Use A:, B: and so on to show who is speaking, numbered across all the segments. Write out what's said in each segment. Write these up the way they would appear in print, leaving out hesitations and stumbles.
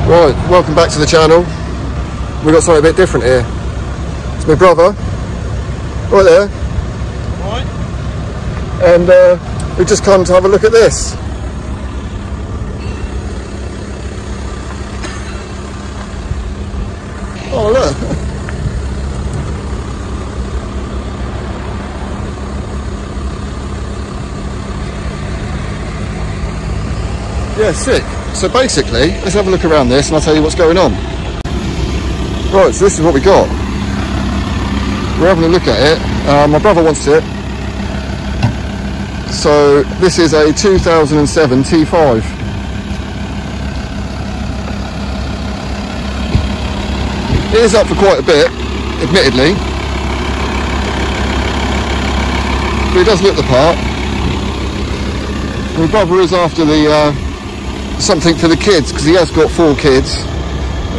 A: Right, welcome back to the channel. We've got something a bit different here. It's my brother, right there.
B: Right.
A: And we've just come to have a look at this. Oh look. Yeah, sick. So basically, let's have a look around this and I'll tell you what's going on. Right, so this is what we got. We're having a look at it. My brother wants it. So this is a 2007 T5. It is up for quite a bit, admittedly. But it does look the part. My brother is after the something for the kids, because he has got 4 kids,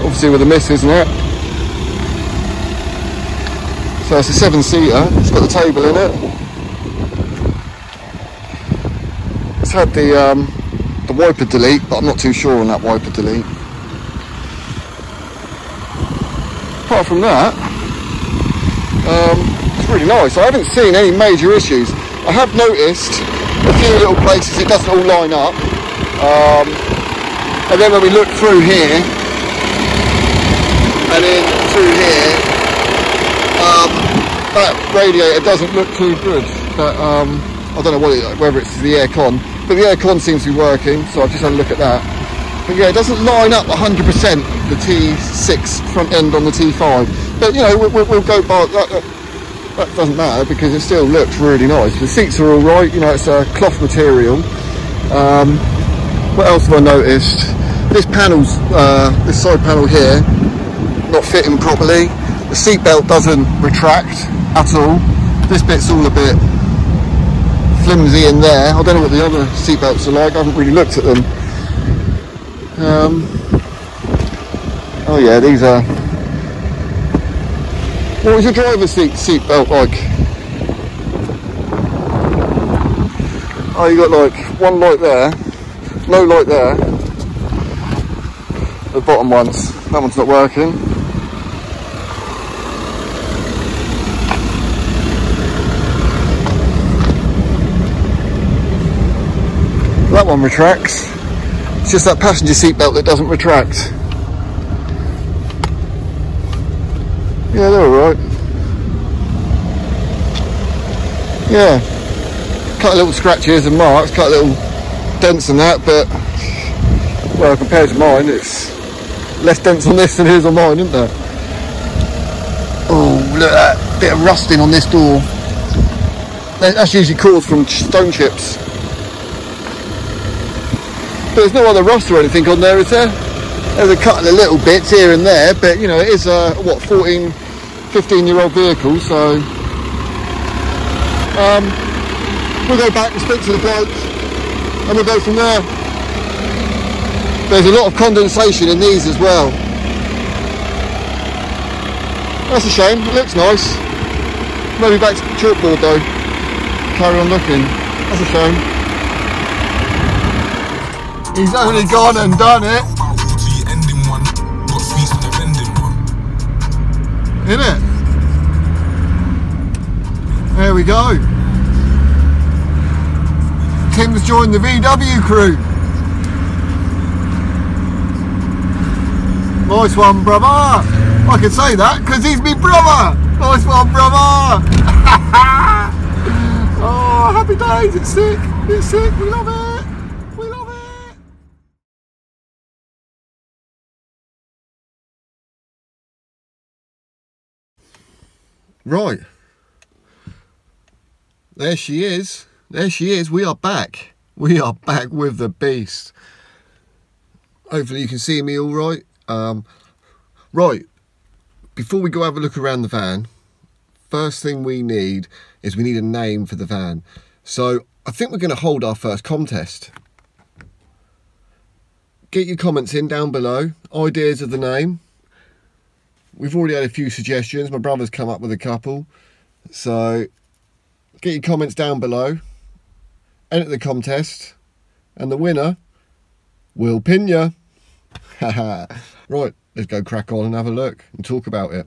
A: obviously with a missus and that. So it's a 7-seater, it's got the table in it. It's had the wiper delete, but I'm not too sure on that wiper delete. Apart from that, it's really nice. I haven't seen any major issues. I have noticed a few little places it doesn't all line up. And then when we look through here and in through here, that radiator doesn't look too good. But I don't know whether it's the aircon, but the aircon seems to be working, so I've just had a look at that. But yeah, it doesn't line up 100% the T6 front end on the T5. But you know, we'll go by that. That doesn't matter because it still looks really nice. The seats are all right. You know, it's a cloth material. What else have I noticed? This panel's, this side panel here, not fitting properly. The seat belt doesn't retract at all. This bit's all a bit flimsy in there. I don't know what the other seat belts are like. I haven't really looked at them. Oh yeah, these are. What was your driver's seat belt like? Oh, you got like one light there. No light there. The bottom ones, that one's not working. That one retracts. It's just that passenger seat belt that doesn't retract. Yeah, they're alright. Yeah. Cut little scratches and marks, cut little dents and that, but well, compared to mine, it's less dents on this than it is on mine, isn't there? Oh, look at that bit of rusting on this door. That's usually caused from stone chips. But there's no other rust or anything on there, is there? There's a couple of little bits here and there, but you know, it is a, what, 14, 15-year-old vehicle, so we'll go back and speak to the bloke and we'll go from there. There's a lot of condensation in these as well. That's a shame, it looks nice. Maybe back to the chalkboard though. Carry on looking. That's a shame. He's only gone and done it. Innit? There we go. Tim's joined the VW crew. Nice one, brother. I can say that because he's me brother. Nice one, brother. Oh, happy days. It's sick. It's sick. We love it. We love it. Right. There she is. There she is. We are back. We are back with the beast. Hopefully you can see me all right. Right. Before we go have a look around the van, first thing we need is we need a name for the van. So I think we're going to hold our first contest. Get your comments in down below. Ideas of the name. We've already had a few suggestions. My brother's come up with a couple. So get your comments down below. Enter the contest. And the winner will pin you. Right, let's go crack on and have a look and talk about it.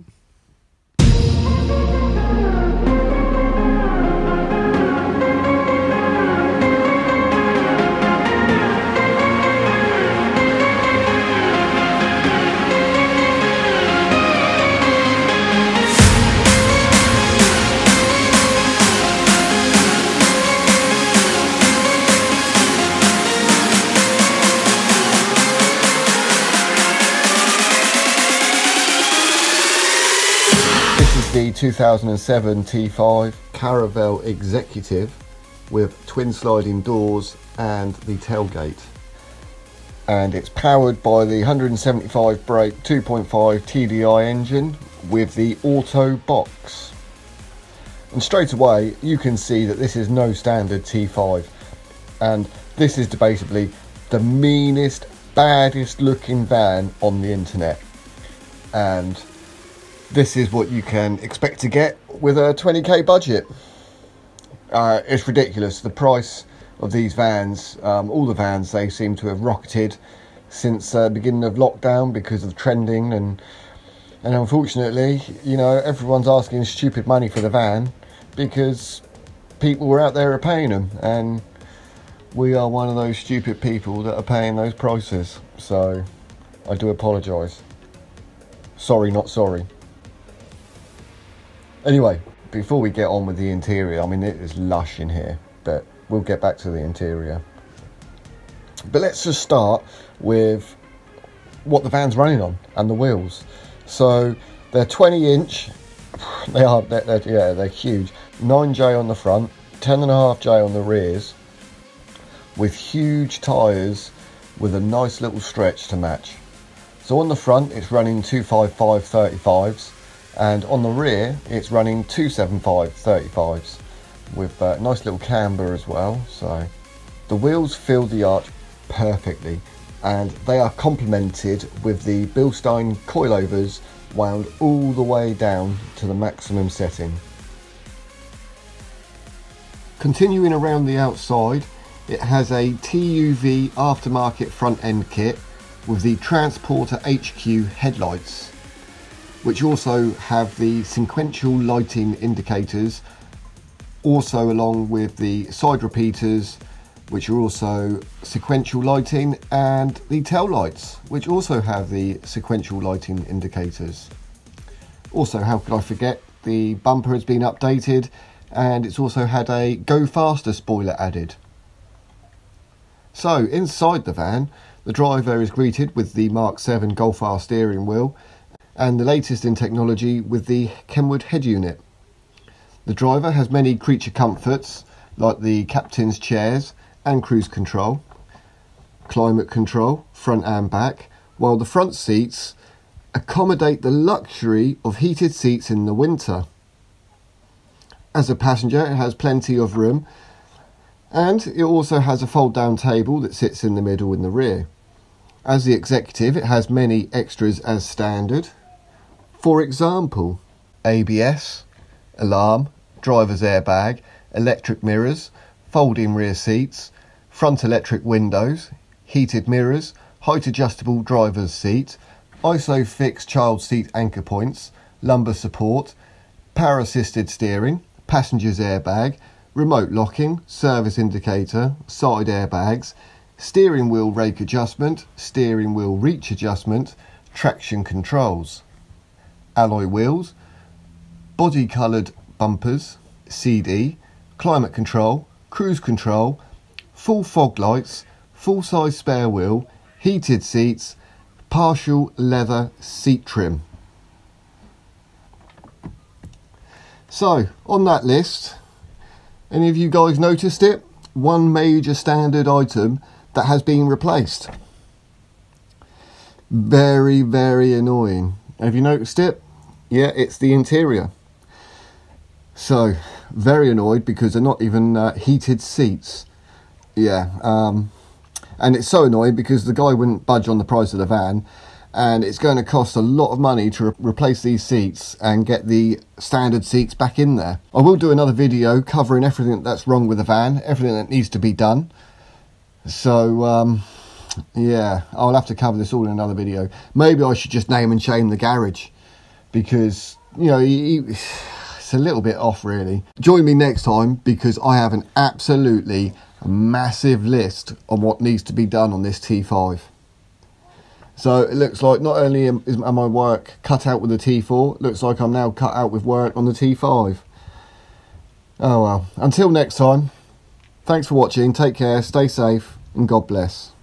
A: The 2007 T5 Caravelle Executive with twin sliding doors and the tailgate, and it's powered by the 175 brake 2.5 TDI engine with the auto box. And straight away you can see that this is no standard T5, and this is basically the meanest, baddest looking van on the internet, and this is what you can expect to get with a 20k budget. It's ridiculous, the price of these vans. All the vans, they seem to have rocketed since the beginning of lockdown because of trending, and unfortunately, you know, everyone's asking stupid money for the van because people were out there are paying them, and we are one of those stupid people that are paying those prices. So I do apologise. Sorry, not sorry. Anyway, before we get on with the interior, I mean, it is lush in here, but we'll get back to the interior. But let's just start with what the van's running on and the wheels. So they're 20-inch. They're huge. 9J on the front, 10.5J on the rears, with huge tyres with a nice little stretch to match. So on the front, it's running 255 35s. And on the rear, it's running 275 35s with a nice little camber as well. So the wheels fill the arch perfectly, and they are complemented with the Bilstein coilovers wound all the way down to the maximum setting. Continuing around the outside, it has a TUV aftermarket front end kit with the Transporter HQ headlights, which also have the sequential lighting indicators, also along with the side repeaters, which are also sequential lighting, and the tail lights, which also have the sequential lighting indicators. Also, how could I forget, the bumper has been updated, and it's also had a go faster spoiler added. So inside the van, the driver is greeted with the Mark 7 Golf R steering wheel and the latest in technology with the Kenwood head unit. The driver has many creature comforts like the captain's chairs and cruise control, climate control front and back, while the front seats accommodate the luxury of heated seats in the winter. As a passenger, it has plenty of room, and it also has a fold down table that sits in the middle in the rear. As the executive, it has many extras as standard. For example, ABS, alarm, driver's airbag, electric mirrors, folding rear seats, front electric windows, heated mirrors, height adjustable driver's seat, ISOFIX child seat anchor points, lumbar support, power assisted steering, passenger's airbag, remote locking, service indicator, side airbags, steering wheel rake adjustment, steering wheel reach adjustment, traction controls, alloy wheels, body coloured bumpers, CD, climate control, cruise control, full fog lights, full size spare wheel, heated seats, partial leather seat trim. So on that list, any of you guys noticed it? One major standard item that has been replaced. Very, very annoying. Have you noticed it? Yeah, it's the interior. So, very annoyed because they're not even heated seats. Yeah, and it's so annoying because the guy wouldn't budge on the price of the van, and it's going to cost a lot of money to replace these seats and get the standard seats back in there. I will do another video covering everything that's wrong with the van, everything that needs to be done. So, yeah, I'll have to cover this all in another video. Maybe I should just name and shame the garage, because, you know, it's a little bit off really. Join me next time, because I have an absolutely massive list on what needs to be done on this T5. So it looks like not only is my work cut out with the T4, it looks like I'm now cut out with work on the T5. Oh well, until next time, thanks for watching, take care, stay safe, and God bless.